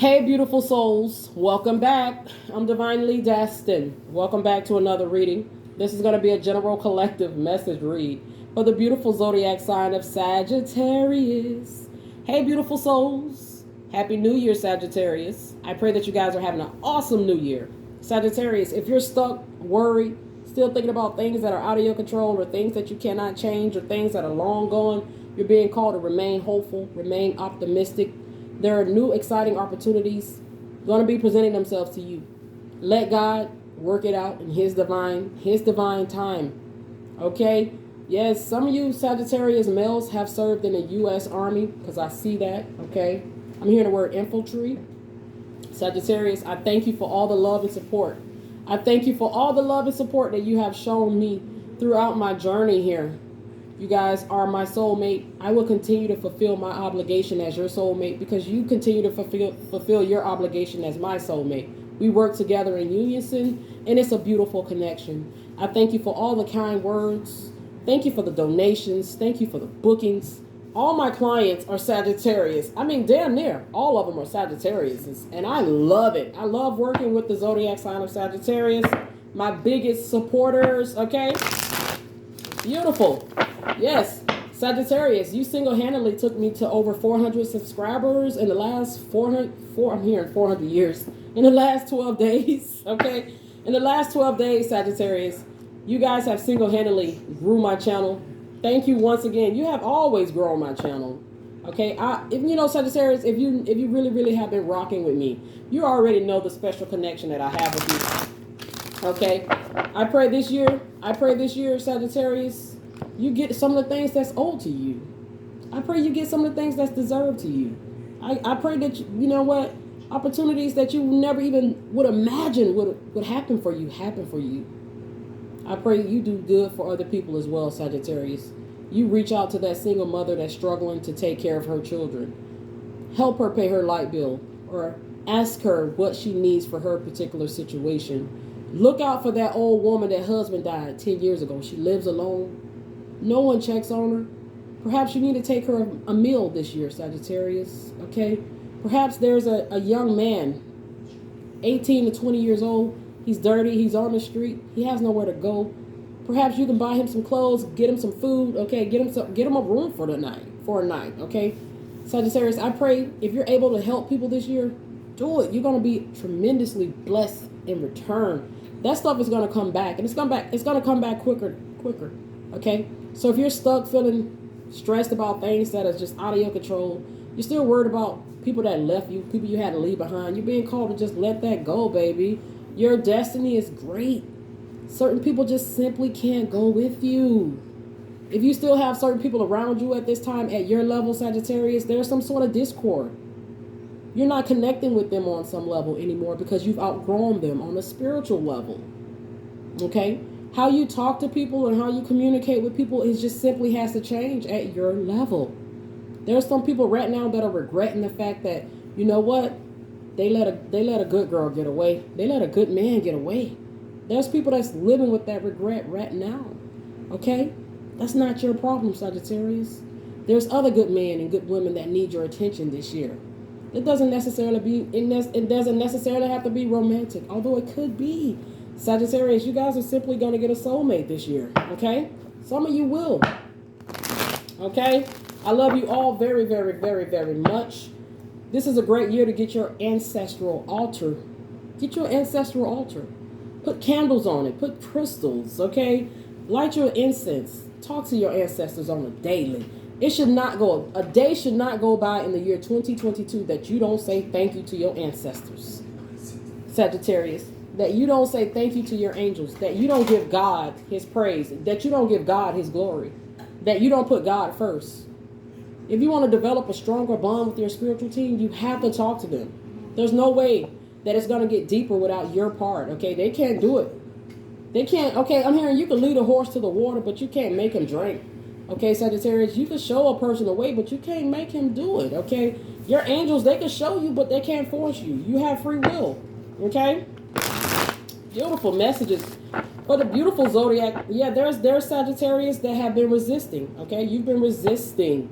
Hey, beautiful souls. Welcome back. I'm Divinely Destined. Welcome back to another reading. This is going to be a general collective message read for the beautiful zodiac sign of Sagittarius. Hey, beautiful souls. Happy New Year, Sagittarius. I pray that you guys are having an awesome New Year. Sagittarius, if you're stuck, worried, still thinking about things that are out of your control or things that you cannot change or things that are long gone, you're being called to remain hopeful, remain optimistic. There are new exciting opportunities going to be presenting themselves to you. Let God work it out in His divine time. Okay? Yes, some of you Sagittarius males have served in the U.S. Army, because I see that. Okay? I'm hearing the word infantry. Sagittarius, I thank you for all the love and support. I thank you for all the love and support that you have shown me throughout my journey here. You guys are my soulmate. I will continue to fulfill my obligation as your soulmate because you continue to fulfill your obligation as my soulmate. We work together in unison, and it's a beautiful connection. I thank you for all the kind words. Thank you for the donations. Thank you for the bookings. All my clients are Sagittarius. I mean, damn near all of them are Sagittarius, and I love it. I love working with the zodiac sign of Sagittarius. My biggest supporters, okay? Beautiful. Yes, Sagittarius, you single-handedly took me to over 400 subscribers in the last 400 years. In the last 12 days, okay? In the last 12 days, Sagittarius, you guys have single-handedly grew my channel. Thank you once again. You have always grown my channel. Okay, if you know, Sagittarius, if you really have been rocking with me, you already know the special connection that I have with you. Okay, I pray this year, Sagittarius, you get some of the things that's owed to you. I pray you get some of the things that's deserved to you. I pray that, you know what, opportunities that you never even would imagine would happen for you, happen for you. I pray you do good for other people as well, Sagittarius. You reach out to that single mother that's struggling to take care of her children. Help her pay her light bill or ask her what she needs for her particular situation. Look out for that old woman that husband died 10 years ago. She lives alone. No one checks on her. Perhaps you need to take her a meal this year, Sagittarius. Okay? Perhaps there's a young man, 18 to 20 years old. He's dirty. He's on the street. He has nowhere to go. Perhaps you can buy him some clothes, get him some food. Okay? Get him a room for a night. Okay? Sagittarius, I pray if you're able to help people this year, do it. You're going to be tremendously blessed in return. That stuff is going to come back, and it's going to come back quicker. Okay? So if you're stuck feeling stressed about things that are just out of your control, you're still worried about people that left you, people you had to leave behind, you're being called to just let that go, baby. Your destiny is great. Certain people just simply can't go with you. If you still have certain people around you at this time at your level, Sagittarius, there's some sort of discord. You're not connecting with them on some level anymore because you've outgrown them on a spiritual level. Okay? How you talk to people and how you communicate with people is just simply has to change at your level. There's some people right now that are regretting the fact that, you know what, they let a good girl get away. They let a good man get away. There's people that's living with that regret right now. Okay? That's not your problem, Sagittarius. There's other good men and good women that need your attention this year. It doesn't necessarily have to be romantic, although it could be. Sagittarius, you guys are simply going to get a soulmate this year, okay? Some of you will, okay? I love you all very, very, very, very much. This is a great year to get your ancestral altar. Get your ancestral altar. Put candles on it. Put crystals, okay? Light your incense. Talk to your ancestors on a daily. A day should not go by in the year 2022 that you don't say thank you to your ancestors, Sagittarius. That you don't say thank you to your angels, that you don't give God His praise, that you don't give God His glory, that you don't put God first. If you want to develop a stronger bond with your spiritual team, you have to talk to them. There's no way that it's going to get deeper without your part, okay? They can't do it. They can't, okay, I'm hearing you can lead a horse to the water, but you can't make him drink. Okay, Sagittarius, you can show a person the way, but you can't make him do it, okay? Your angels, they can show you, but they can't force you. You have free will, okay? Beautiful messages for the beautiful zodiac. Yeah, there's Sagittarius that have been resisting. Okay, you've been resisting,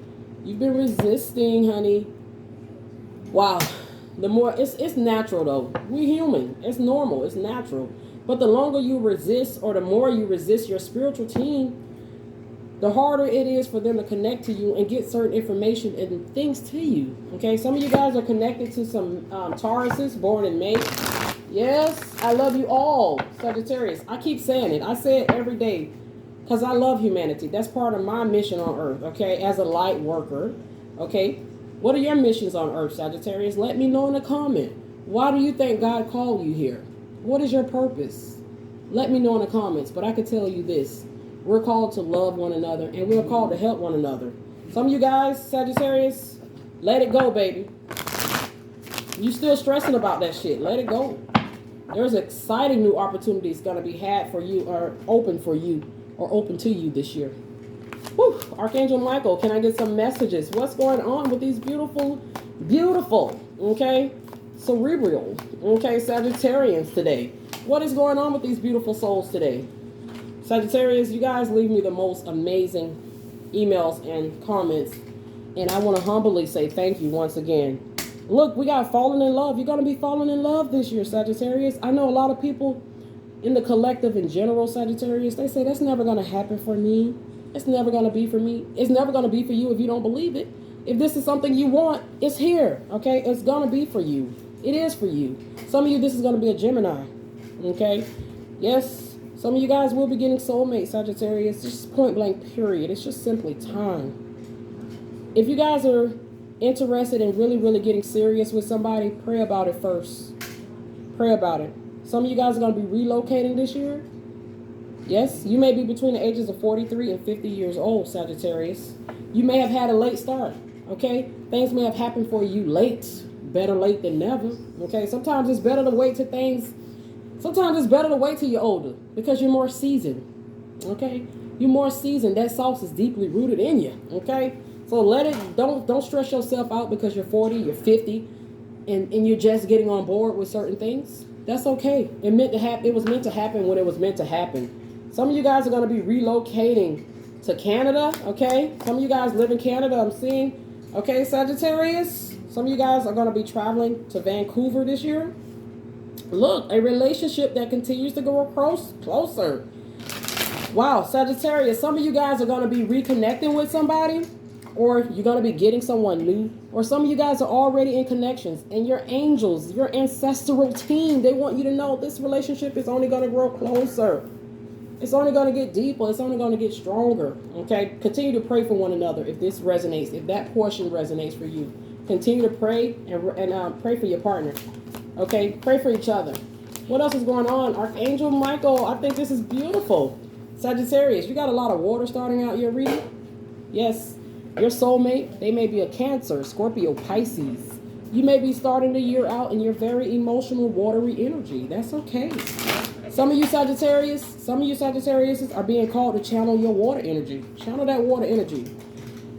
honey. Wow, The more, it's natural though. We're human. It's normal. It's natural. But the longer you resist, or the more you resist your spiritual team, the harder it is for them to connect to you and get certain information and things to you. Okay, some of you guys are connected to some Tauruses born in May. Yes, I love you all, Sagittarius. I keep saying it. I say it every day because I love humanity. That's part of my mission on Earth, okay, as a light worker. Okay, what are your missions on Earth, Sagittarius? Let me know in the comment. Why do you think God called you here? What is your purpose? Let me know in the comments. But I can tell you this. We're called to love one another, and we're called to help one another. Some of you guys, Sagittarius, let it go, baby. You still stressing about that shit. Let it go. There's exciting new opportunities going to be had for you, or open for you, or open to you this year. Whew. Archangel Michael, can I get some messages? What's going on with these beautiful, okay, cerebral, okay, Sagittarians today? What is going on with these beautiful souls today? Sagittarius, you guys leave me the most amazing emails and comments. And I want to humbly say thank you once again. Look, we got falling in love. You're going to be falling in love this year, Sagittarius. I know a lot of people in the collective in general, Sagittarius, they say that's never going to happen for me. It's never going to be for me. It's never going to be for you if you don't believe it. If this is something you want, it's here, okay? It's going to be for you. It is for you. Some of you, this is going to be a Gemini, okay? Yes. Some of you guys will be getting soulmates, Sagittarius. Just point blank, period. It's just simply time. If you guys are interested in really getting serious with somebody, pray about it first. Pray about it. Some of you guys are going to be relocating this year. Yes, you may be between the ages of 43 and 50 years old, Sagittarius. You may have had a late start, okay? Things may have happened for you late. Better late than never, okay? Sometimes it's better to wait till things... Sometimes it's better to wait till you're older because you're more seasoned, okay? You're more seasoned. That sauce is deeply rooted in you, okay? So don't stress yourself out because you're 40, you're 50, and you're just getting on board with certain things. That's okay. It was meant to happen when it was meant to happen. Some of you guys are going to be relocating to Canada, okay? Some of you guys live in Canada, I'm seeing, okay, Sagittarius? Some of you guys are going to be traveling to Vancouver this year. Look, a relationship that continues to grow closer. Wow, Sagittarius, some of you guys are going to be reconnecting with somebody, or you're going to be getting someone new, or some of you guys are already in connections, and your angels, your ancestral team, they want you to know this relationship is only going to grow closer. It's only going to get deeper. It's only going to get stronger. Okay, continue to pray for one another if this resonates, if that portion resonates for you. Continue to pray and pray for your partner. Okay, pray for each other. What else is going on? Archangel Michael, I think this is beautiful. Sagittarius, you got a lot of water starting out your reading. Yes, your soulmate, they may be a Cancer, Scorpio, Pisces. You may be starting the year out in your very emotional, watery energy. That's okay. Some of you Sagittarius are being called to channel your water energy. Channel that water energy.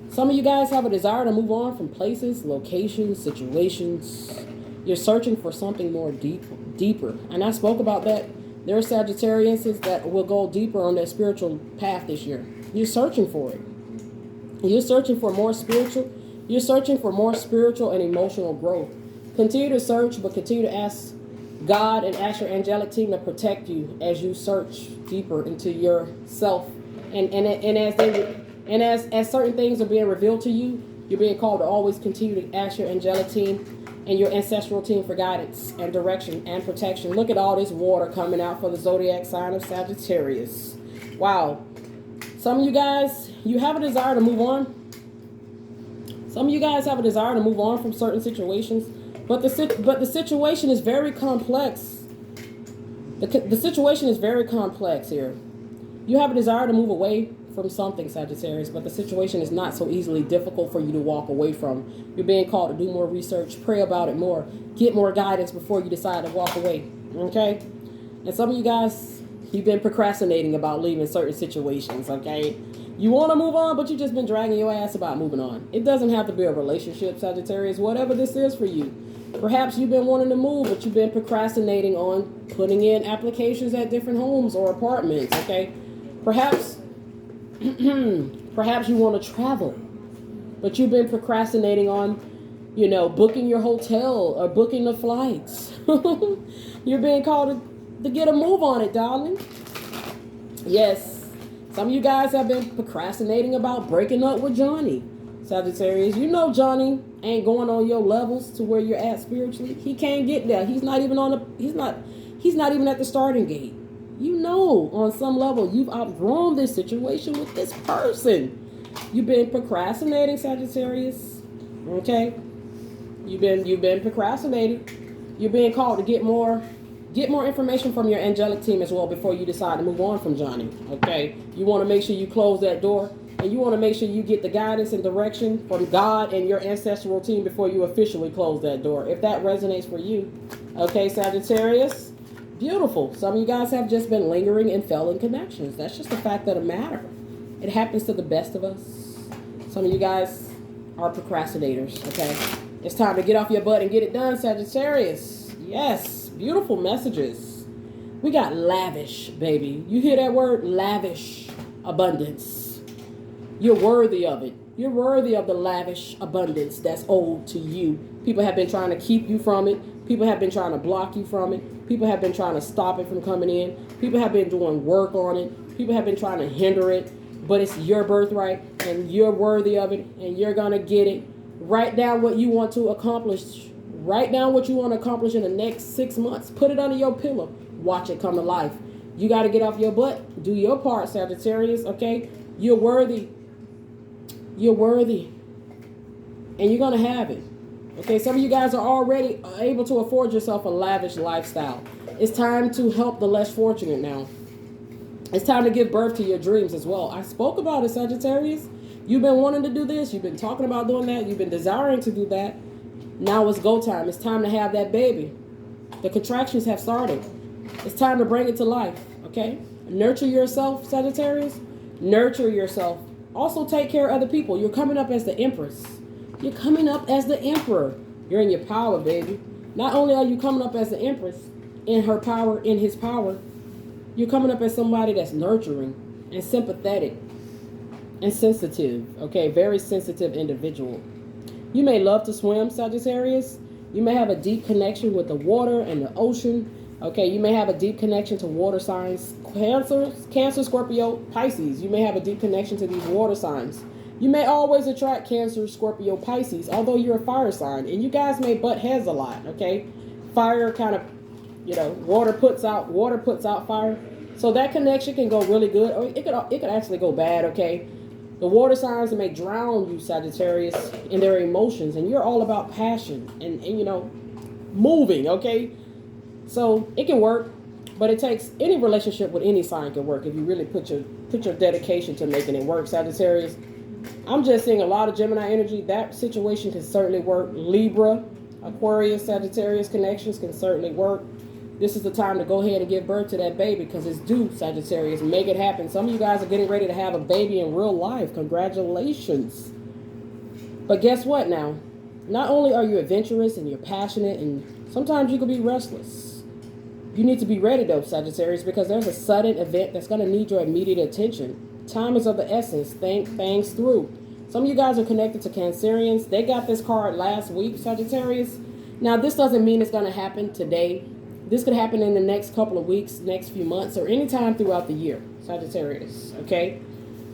Some of you guys have a desire to move on from places, locations, situations. You're searching for something more deeper. And I spoke about that. There are Sagittarians that will go deeper on their spiritual path this year. You're searching for it. You're searching for more spiritual. You're searching for more spiritual and emotional growth. Continue to search, but continue to ask God and ask your angelic team to protect you as you search deeper into yourself. And as certain things are being revealed to you, you're being called to always continue to ask your angelic team and your ancestral team for guidance and direction and protection. Look at all this water coming out for the zodiac sign of Sagittarius. Wow. Some of you guys, you have a desire to move on. Some of you guys have a desire to move on from certain situations, but the situation is very complex. The situation is very complex here. You have a desire to move away from something, Sagittarius, but the situation is not so easily difficult for you to walk away from. You're being called to do more research, pray about it more, get more guidance before you decide to walk away, okay? And some of you guys, you've been procrastinating about leaving certain situations, okay? You want to move on, but you've just been dragging your ass about moving on. It doesn't have to be a relationship, Sagittarius, whatever this is for you. Perhaps you've been wanting to move, but you've been procrastinating on putting in applications at different homes or apartments, okay? Perhaps you want to travel, but you've been procrastinating on, booking your hotel or booking the flights. You're being called to get a move on it, darling. Yes, some of you guys have been procrastinating about breaking up with Johnny. Sagittarius, Johnny ain't going on your levels to where you're at spiritually. He can't get there. He's not even at the starting gate. On some level you've outgrown this situation with this person. You've been procrastinating, Sagittarius. Okay? You've been procrastinating. You're being called to get more information from your angelic team as well before you decide to move on from Johnny. Okay? You want to make sure you close that door, and you want to make sure you get the guidance and direction from God and your ancestral team before you officially close that door. If that resonates for you. Okay, Sagittarius? Beautiful. Some of you guys have just been lingering in failing connections. That's just the fact of the matter. It happens to the best of us. Some of you guys are procrastinators, okay? It's time to get off your butt and get it done, Sagittarius. Yes, beautiful messages. We got lavish, baby. You hear that word? Lavish abundance. You're worthy of it. You're worthy of the lavish abundance that's owed to you. People have been trying to keep you from it. People have been trying to block you from it. People have been trying to stop it from coming in. People have been doing work on it. People have been trying to hinder it. But it's your birthright, and you're worthy of it, and you're going to get it. Write down what you want to accomplish. Write down what you want to accomplish in the next 6 months. Put it under your pillow. Watch it come to life. You got to get off your butt. Do your part, Sagittarius, okay? You're worthy. You're worthy. And you're going to have it. Okay, some of you guys are already able to afford yourself a lavish lifestyle. It's time to help the less fortunate now. It's time to give birth to your dreams as well. I spoke about it, Sagittarius. You've been wanting to do this. You've been talking about doing that. You've been desiring to do that. Now it's go time. It's time to have that baby. The contractions have started. It's time to bring it to life, okay? Nurture yourself, Sagittarius. Nurture yourself. Also take care of other people. You're coming up as the Empress. You're coming up as the Emperor. You're in your power, baby. Not only are you coming up as the Empress, in her power, in his power, you're coming up as somebody that's nurturing and sympathetic and sensitive, okay? Very sensitive individual. You may love to swim, Sagittarius. You may have a deep connection with the water and the ocean, okay? You may have a deep connection to water signs. Cancer, Scorpio, Pisces. You may have a deep connection to these water signs. You may always attract Cancer, Scorpio, Pisces, although you're a fire sign. And you guys may butt heads a lot, okay? Fire kind of, water puts out fire. So that connection can go really good, or it could actually go bad, okay? The water signs may drown you, Sagittarius, in their emotions. And you're all about passion and moving, okay? So it can work, but it takes any relationship with any sign can work if you really put your dedication to making it work, Sagittarius. I'm just seeing a lot of Gemini energy. That situation can certainly work. Libra, Aquarius, Sagittarius connections can certainly work. This is the time to go ahead and give birth to that baby because it's due, Sagittarius. Make it happen. Some of you guys are getting ready to have a baby in real life. Congratulations. But guess what now? Not only are you adventurous and you're passionate, and sometimes you can be restless. You need to be ready though, Sagittarius, because there's a sudden event that's going to need your immediate attention. Time is of the essence. Think things through. Some of you guys are connected to Cancerians. They got this card last week, Sagittarius. Now, this doesn't mean it's going to happen today. This could happen in the next couple of weeks, next few months, or any time throughout the year, Sagittarius, okay?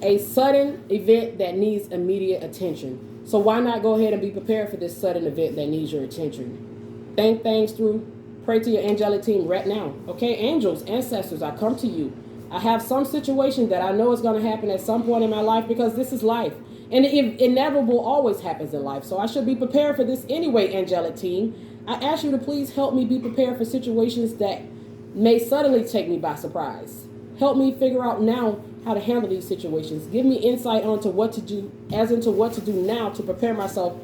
A sudden event that needs immediate attention. So why not go ahead and be prepared for this sudden event that needs your attention? Think things through. Pray to your angelic team right now, okay? Angels, ancestors, I come to you. I have some situation that I know is going to happen at some point in my life because this is life. And the inevitable always happens in life. So I should be prepared for this anyway, angelic team. I ask you to please help me be prepared for situations that may suddenly take me by surprise. Help me figure out now how to handle these situations. Give me insight onto what to do, as into what to do now to prepare myself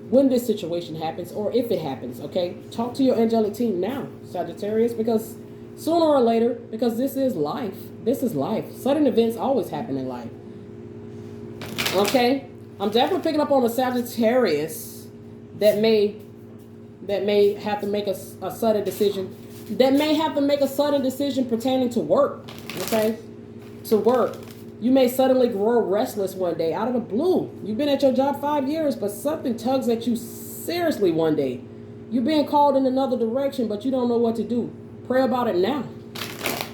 when this situation happens or if it happens, okay? Talk to your angelic team now, Sagittarius, because sooner or later, because this is life. This is life. Sudden events always happen in life. Okay? I'm definitely picking up on a Sagittarius that may have to make a sudden decision. That may have to make a sudden decision pertaining to work. Okay? To work. You may suddenly grow restless one day out of the blue. You've been at your job 5 years, but something tugs at you Seriously, one day. You're being called in another direction, but you don't know what to do. Pray about it now.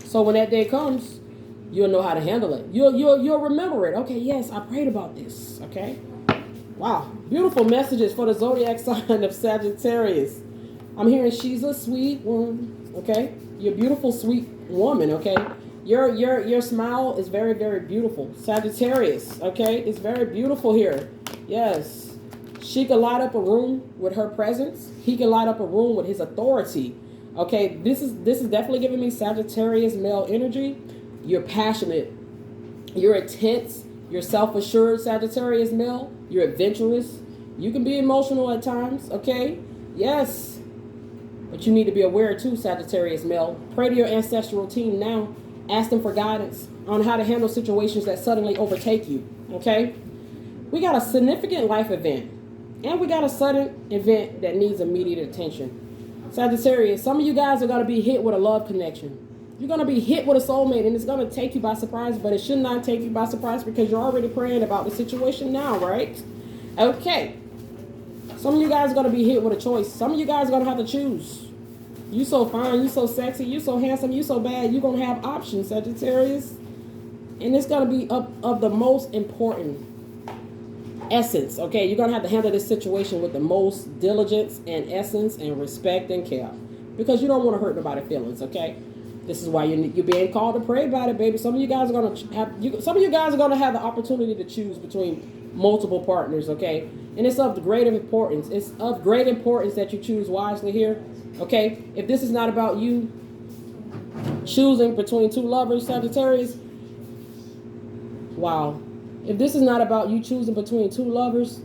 So when that day comes, you'll know how to handle it. You'll remember it. Okay, yes, I prayed about this. Okay. Wow. Beautiful messages for the zodiac sign of Sagittarius. I'm hearing she's a sweet one. Okay. You're a beautiful, sweet woman. Okay. Your smile is very, very beautiful. Sagittarius. Okay. It's very beautiful here. Yes. She can light up a room with her presence. He can light up a room with his authority. Okay. This is definitely giving me Sagittarius male energy. You're passionate. You're intense. You're self-assured, Sagittarius male. You're adventurous. You can be emotional at times, okay? Yes. But you need to be aware too, Sagittarius male. Pray to your ancestral team now. Ask them for guidance on how to handle situations that suddenly overtake you, okay? We got a significant life event. And we got a sudden event that needs immediate attention. Sagittarius, some of you guys are going to be hit with a love connection. You're going to be hit with a soulmate, and it's going to take you by surprise, but it should not take you by surprise because you're already praying about the situation now, right? Okay. Some of you guys are going to be hit with a choice. Some of you guys are going to have to choose. You so fine, you so sexy, you so handsome, you so bad, you're going to have options, Sagittarius. And it's going to be of the most important essence, okay? You're going to have to handle this situation with the most diligence and essence and respect and care because you don't want to hurt nobody's feelings, okay? This is why you're being called to pray about it, baby. Some of you guys are going to have the opportunity to choose between multiple partners, okay? And it's of great importance. It's of great importance that you choose wisely here, okay? If this is not about you choosing between two lovers, Sagittarius, wow. If this is not about you choosing between two lovers,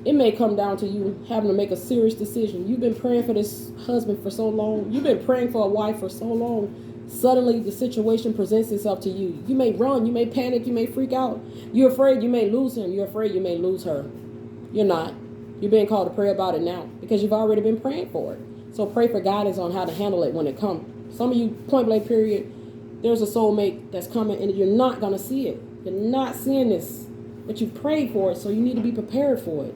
it may come down to you having to make a serious decision. You've been praying for this husband for so long. You've been praying for a wife for so long. Suddenly, the situation presents itself to you. You may run. You may panic. You may freak out. You're afraid you may lose him. You're afraid you may lose her. You're not. You're being called to pray about it now because you've already been praying for it. So pray for guidance on how to handle it when it comes. Some of you, point blank period, there's a soulmate that's coming and you're not going to see it. You're not seeing this, but you prayed for it, so you need to be prepared for it.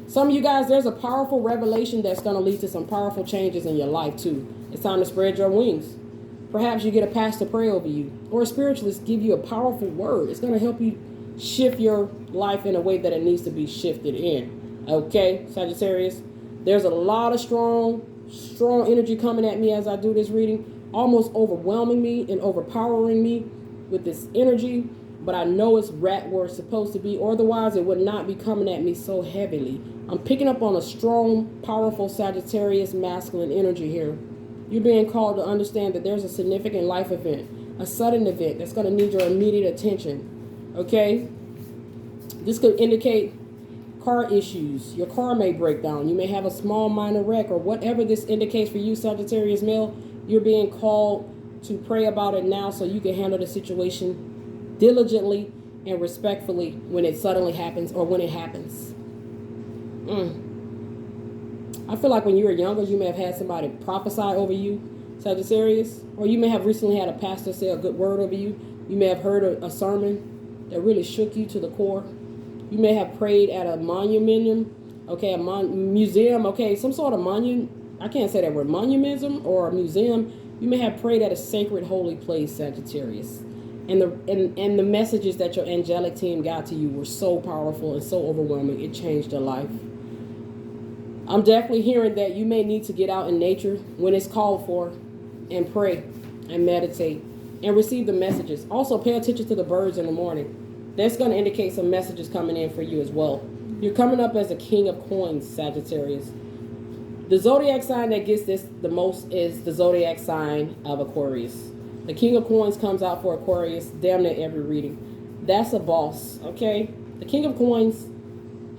Some of you guys, there's a powerful revelation that's going to lead to some powerful changes in your life too. It's time to spread your wings. Perhaps you get a pastor pray over you or a spiritualist give you a powerful word. It's going to help you shift your life in a way that it needs to be shifted in. Okay, Sagittarius, there's a lot of strong energy coming at me as I do this reading, almost overwhelming me and overpowering me with this energy. But I know it's right where it's supposed to be, or otherwise it would not be coming at me so heavily. I'm picking up on a strong, powerful Sagittarius masculine energy here. You're being called to understand that there's a significant life event, a sudden event that's going to need your immediate attention. Okay? This could indicate car issues. Your car may break down. You may have a small minor wreck or whatever this indicates for you, Sagittarius male. You're being called to pray about it now so you can handle the situation diligently and respectfully when it suddenly happens or when it happens. I feel like when you were younger, you may have had somebody prophesy over you, Sagittarius, or you may have recently had a pastor say a good word over you. You may have heard a sermon that really shook you to the core. You may have prayed at a monument, okay, museum, okay, some sort of monument. I can't say that word, monumentum or a museum. You may have prayed at a sacred holy place, Sagittarius. And the messages that your angelic team got to you were so powerful and so overwhelming, it changed your life. I'm definitely hearing that you may need to get out in nature when it's called for and pray and meditate and receive the messages. Also, pay attention to the birds in the morning. That's going to indicate some messages coming in for you as well. You're coming up as a king of coins, Sagittarius. The zodiac sign that gets this the most is the zodiac sign of Aquarius. The King of Coins comes out for Aquarius damn near every reading. That's a boss, okay? The King of Coins,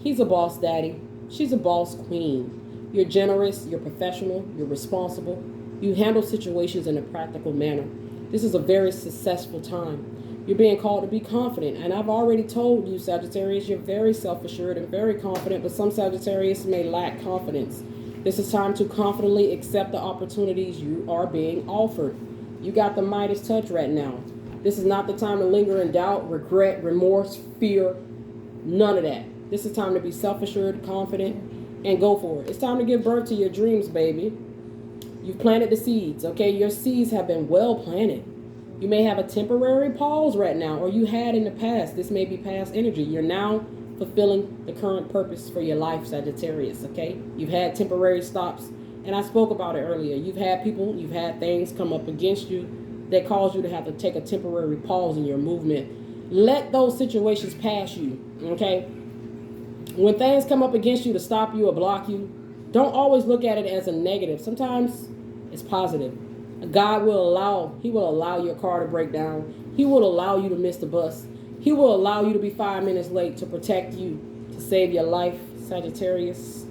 he's a boss daddy. She's a boss queen. You're generous, you're professional, you're responsible. You handle situations in a practical manner. This is a very successful time. You're being called to be confident. And I've already told you, Sagittarius, you're very self-assured and very confident, but some Sagittarius may lack confidence. This is time to confidently accept the opportunities you are being offered. You got the Midas touch right now. This is not the time to linger in doubt, regret, remorse, fear. None of that. This is time to be self-assured, confident, and go for it. It's time to give birth to your dreams, baby. You've planted the seeds, okay? Your seeds have been well planted. You may have a temporary pause right now, or you had in the past. This may be past energy. You're now fulfilling the current purpose for your life, Sagittarius, okay? You've had temporary stops, and I spoke about it earlier. You've had people, you've had things come up against you that cause you to have to take a temporary pause in your movement. Let those situations pass you, okay? When things come up against you to stop you or block you, don't always look at it as a negative. Sometimes it's positive. God will allow, he will allow your car to break down. He will allow you to miss the bus. He will allow you to be 5 minutes late to protect you, to save your life, Sagittarius.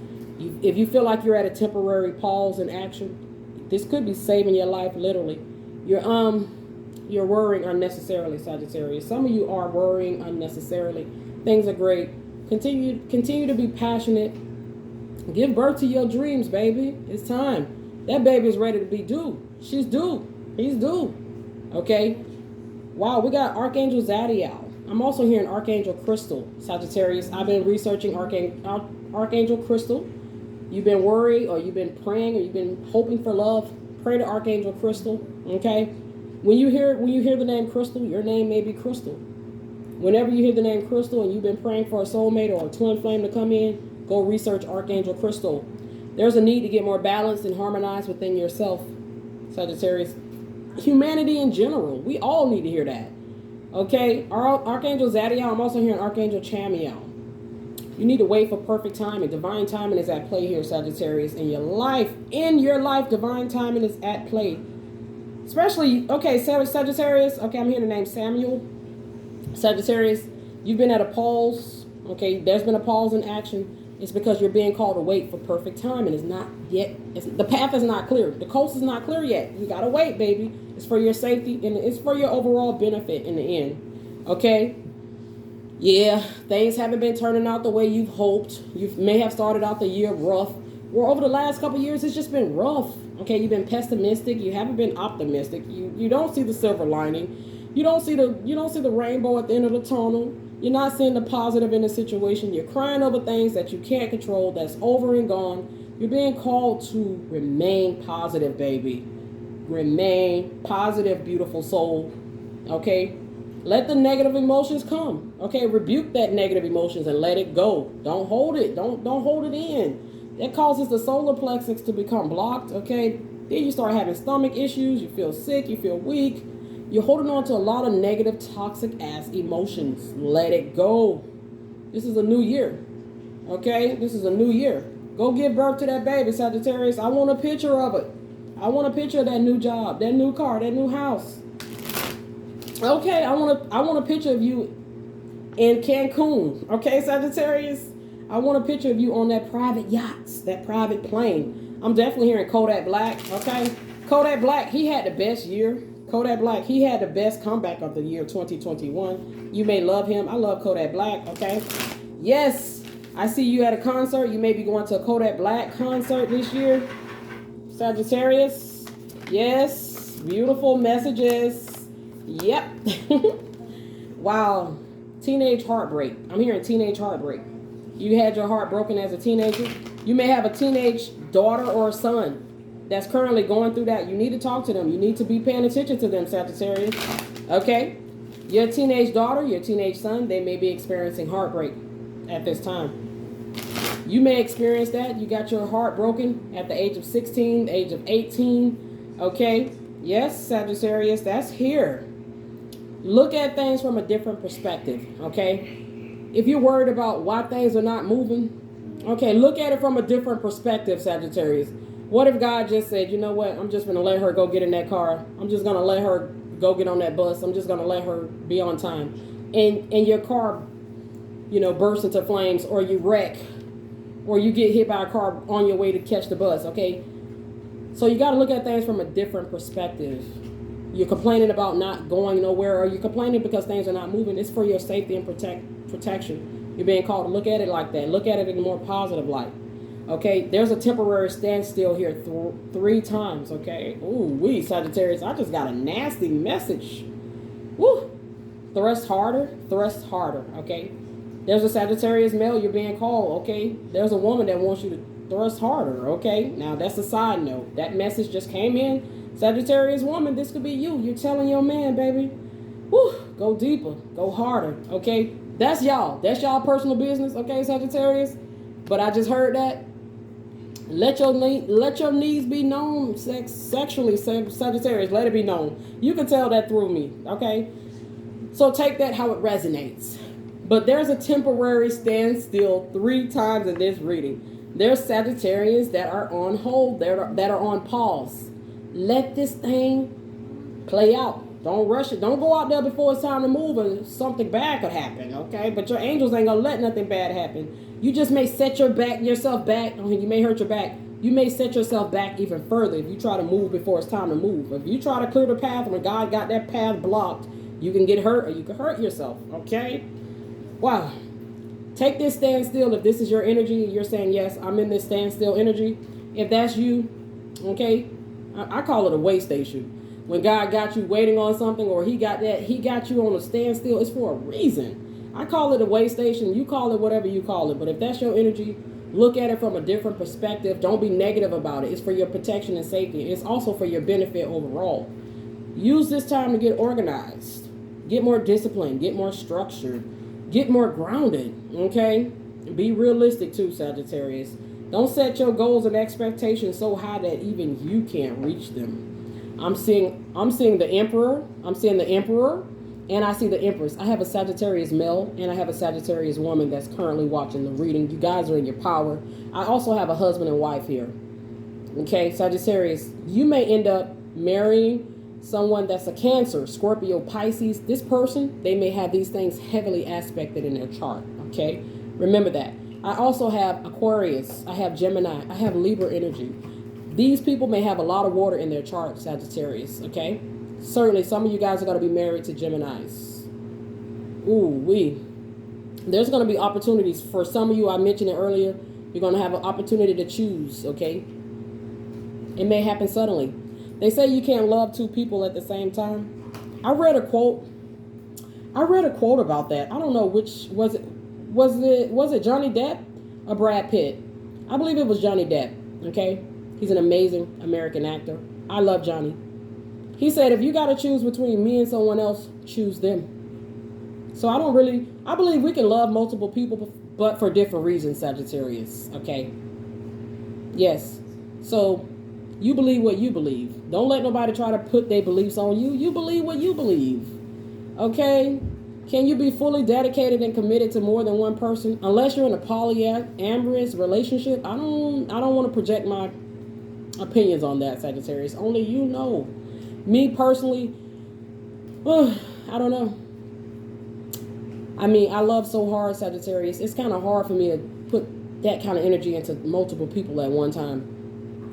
If you feel like you're at a temporary pause in action, this could be saving your life, literally. You're worrying unnecessarily, Sagittarius. Some of you are worrying unnecessarily. Things are great. Continue to be passionate. Give birth to your dreams, baby. It's time. That baby is ready to be due. She's due. He's due. Okay? Wow, we got Archangel Zaddiel. I'm also hearing Archangel Crystal, Sagittarius. I've been researching Archangel Crystal. You've been worried, or you've been praying, or you've been hoping for love. Pray to Archangel Crystal. Okay? When you hear the name Crystal, your name may be Crystal. Whenever you hear the name Crystal and you've been praying for a soulmate or a twin flame to come in, go research Archangel Crystal. There's a need to get more balanced and harmonized within yourself, Sagittarius. Humanity in general, we all need to hear that. Okay, Archangel Zaddiel. I'm also hearing Archangel Chamiel. You need to wait for perfect timing. Divine timing is at play here, Sagittarius. In your life, divine timing is at play. Especially, okay, Sagittarius. Okay, I'm hearing the name Samuel. Sagittarius, you've been at a pause. Okay, there's been a pause in action. It's because you're being called to wait for perfect time, and it's not yet. The path is not clear. The coast is not clear yet. You gotta wait, baby. It's for your safety, and it's for your overall benefit in the end. Okay? Yeah, things haven't been turning out the way you've hoped. You may have started out the year rough. Well, over the last couple of years, it's just been rough. Okay, you've been pessimistic. You haven't been optimistic. You don't see the silver lining. You don't see the rainbow at the end of the tunnel. You're not seeing the positive in the situation. You're crying over things that you can't control, that's over and gone. You're being called to remain positive, baby. Remain positive, beautiful soul. Okay? Let the negative emotions come. Okay? Rebuke that negative emotions and let it go. Don't hold it. Don't hold it in. That causes the solar plexus to become blocked. Okay? Then you start having stomach issues. You feel sick. You feel weak. You're holding on to a lot of negative, toxic-ass emotions. Let it go. This is a new year. Okay? This is a new year. Go give birth to that baby, Sagittarius. I want a picture of it. I want a picture of that new job, that new car, that new house. Okay, I want a picture of you in Cancun. Okay, Sagittarius? I want a picture of you on that private yacht, that private plane. I'm definitely hearing Kodak Black. Okay? Kodak Black, he had the best year. Kodak Black, he had the best comeback of the year 2021. You may love him. I love Kodak Black, okay? Yes, I see you at a concert. You may be going to a Kodak Black concert this year. Sagittarius, yes, beautiful messages. Yep. Wow, teenage heartbreak. I'm hearing teenage heartbreak. You had your heart broken as a teenager. You may have a teenage daughter or a son that's currently going through that. You need to talk to them. You need to be paying attention to them, Sagittarius. Okay? Your teenage daughter, your teenage son, they may be experiencing heartbreak at this time. You may experience that. You got your heart broken at the age of 16, the age of 18. Okay? Yes, Sagittarius, that's here. Look at things from a different perspective. Okay? If you're worried about why things are not moving, okay, look at it from a different perspective, Sagittarius. What if God just said, you know what, I'm just going to let her go get in that car. I'm just going to let her go get on that bus. I'm just going to let her be on time. And your car, bursts into flames, or you wreck, or you get hit by a car on your way to catch the bus, okay? So you got to look at things from a different perspective. You're complaining about not going nowhere, or you're complaining because things are not moving. It's for your safety and protection. You're being called to look at it like that. Look at it in a more positive light. Okay, there's a temporary standstill here 3 times, okay? Ooh, Sagittarius, I just got a nasty message. Woo! Thrust harder, okay? There's a Sagittarius male you're being called, okay? There's a woman that wants you to thrust harder, okay? Now, that's a side note. That message just came in. Sagittarius woman, this could be you. You're telling your man, baby, whew, go deeper, go harder, okay? That's y'all. That's y'all personal business, okay, Sagittarius? But I just heard that. Let your needs be known sexually, Sagittarius. Let it be known. You can tell that through me, okay? So take that how it resonates. But there's a temporary standstill 3 times in this reading. There's Sagittarians that are on hold, that are on pause. Let this thing play out. Don't rush it. Don't go out there before it's time to move and something bad could happen, okay? But your angels ain't gonna let nothing bad happen. You just may set yourself back. I mean, you may hurt your back. You may set yourself back even further if you try to move before it's time to move. If you try to clear the path when God got that path blocked, you can get hurt or you can hurt yourself, okay? Wow. Take this standstill if this is your energy and you're saying, yes, I'm in this standstill energy. If that's you, okay, I call it a way station. When God got you waiting on something or he got you on a standstill, it's for a reason. I call it a way station. You call it whatever you call it. But if that's your energy, look at it from a different perspective. Don't be negative about it. It's for your protection and safety. It's also for your benefit overall. Use this time to get organized. Get more disciplined. Get more structured. Get more grounded. Okay? Be realistic too, Sagittarius. Don't set your goals and expectations so high that even you can't reach them. I'm seeing the Emperor. I'm seeing the Emperor. And I see the Empress. I have a Sagittarius male and I have a Sagittarius woman that's currently watching the reading. You guys are in your power. I also have a husband and wife here. Okay, Sagittarius, you may end up marrying someone that's a Cancer, Scorpio, Pisces. This person, they may have these things heavily aspected in their chart. Okay, remember that. I also have Aquarius. I have Gemini. I have Libra energy. These people may have a lot of water in their chart, Sagittarius. Okay. Certainly, some of you guys are going to be married to Geminis. There's going to be opportunities. For some of you, I mentioned it earlier, you're going to have an opportunity to choose, okay? It may happen suddenly. They say you can't love 2 people at the same time. I read a quote about that. I don't know which, was it Johnny Depp or Brad Pitt? I believe it was Johnny Depp, okay? He's an amazing American actor. I love Johnny. He said, if you got to choose between me and someone else, choose them. So I believe we can love multiple people, but for different reasons, Sagittarius. Okay. Yes. So you believe what you believe. Don't let nobody try to put their beliefs on you. You believe what you believe. Okay. Can you be fully dedicated and committed to more than one person? Unless you're in a polyamorous relationship, I don't want to project my opinions on that, Sagittarius. Only you know. Me personally, I don't know. I mean, I love so hard, Sagittarius. It's kind of hard for me to put that kind of energy into multiple people at one time.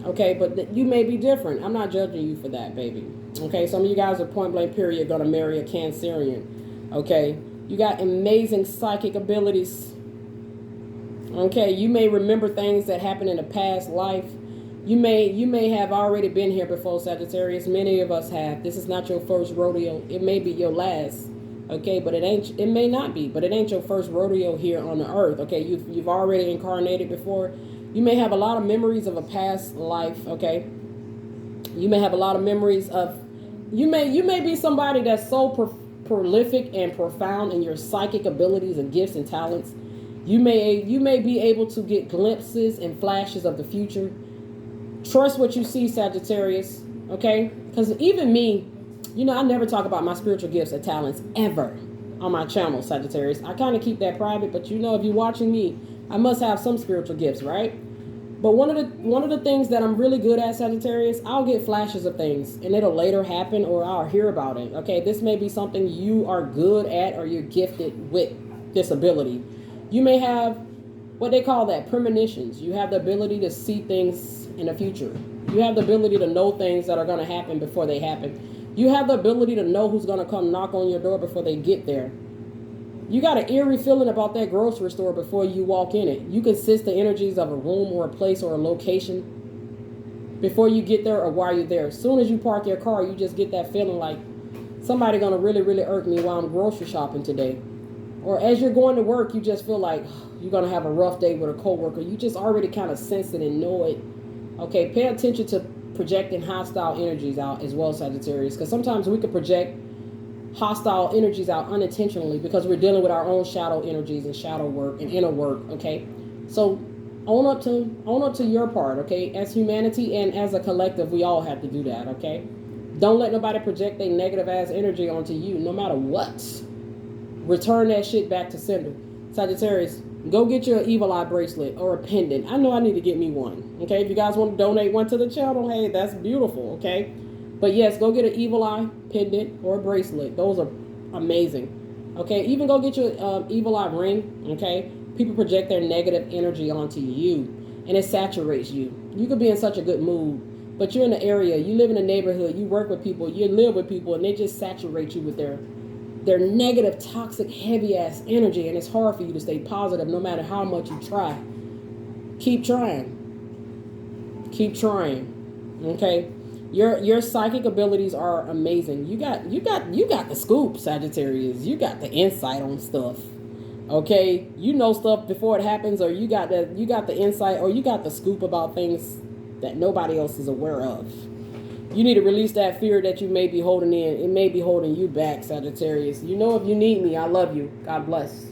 Okay, but you may be different. I'm not judging you for that, baby. Okay, some of you guys are point blank period going to marry a Cancerian. Okay, you got amazing psychic abilities. Okay, you may remember things that happened in a past life. You may have already been here before, Sagittarius. Many of us have. This is not your first rodeo. It may be your last. Okay, but it may not be, but it ain't your first rodeo here on the earth. Okay, you've already incarnated before. You may have a lot of memories of a past life. Okay, you may have a lot of memories of. You may be somebody that's so prolific and profound in your psychic abilities and gifts and talents. You may be able to get glimpses and flashes of the future. Trust what you see, Sagittarius, okay? Because even me, I never talk about my spiritual gifts or talents ever on my channel, Sagittarius. I kind of keep that private, but if you're watching me, I must have some spiritual gifts, right? But one of the things that I'm really good at, Sagittarius, I'll get flashes of things, and it'll later happen, or I'll hear about it, okay? This may be something you are good at, or you're gifted with this ability. You may have what they call that, premonitions. You have the ability to see things in the future. You have the ability to know things that are going to happen before they happen. You have the ability to know who's going to come knock on your door before they get there. You got an eerie feeling about that grocery store before you walk in it. You can sense the energies of a room or a place or a location before you get there or while you're there. As soon as you park your car, you just get that feeling like somebody going to really, really irk me while I'm grocery shopping today. Or as you're going to work, you just feel like you're going to have a rough day with a coworker. You just already kind of sense it and know it. Okay, pay attention to projecting hostile energies out as well, Sagittarius. Because sometimes we could project hostile energies out unintentionally because we're dealing with our own shadow energies and shadow work and inner work. Okay, so own up to your part. Okay, as humanity and as a collective, we all have to do that. Okay, don't let nobody project their negative ass energy onto you, no matter what. Return that shit back to sender. Sagittarius, go get your evil eye bracelet or a pendant. I know I need to get me one. Okay, if you guys want to donate one to the channel, hey, that's beautiful. Okay, but yes, go get an evil eye pendant or a bracelet. Those are amazing. Okay, even go get your evil eye ring. Okay, people project their negative energy onto you, and it saturates you. You could be in such a good mood, but you're in the area, you live in a neighborhood, you work with people, you live with people, and they just saturate you with their negative, toxic, heavy ass energy, and it's hard for you to stay positive no matter how much you try. Keep trying. Keep trying. Okay? Your psychic abilities are amazing. You got the scoop, Sagittarius. You got the insight on stuff. Okay? You know stuff before it happens, or you got the insight, or you got the scoop about things that nobody else is aware of. You need to release that fear that you may be holding in. It may be holding you back, Sagittarius. You know if you need me, I love you. God bless.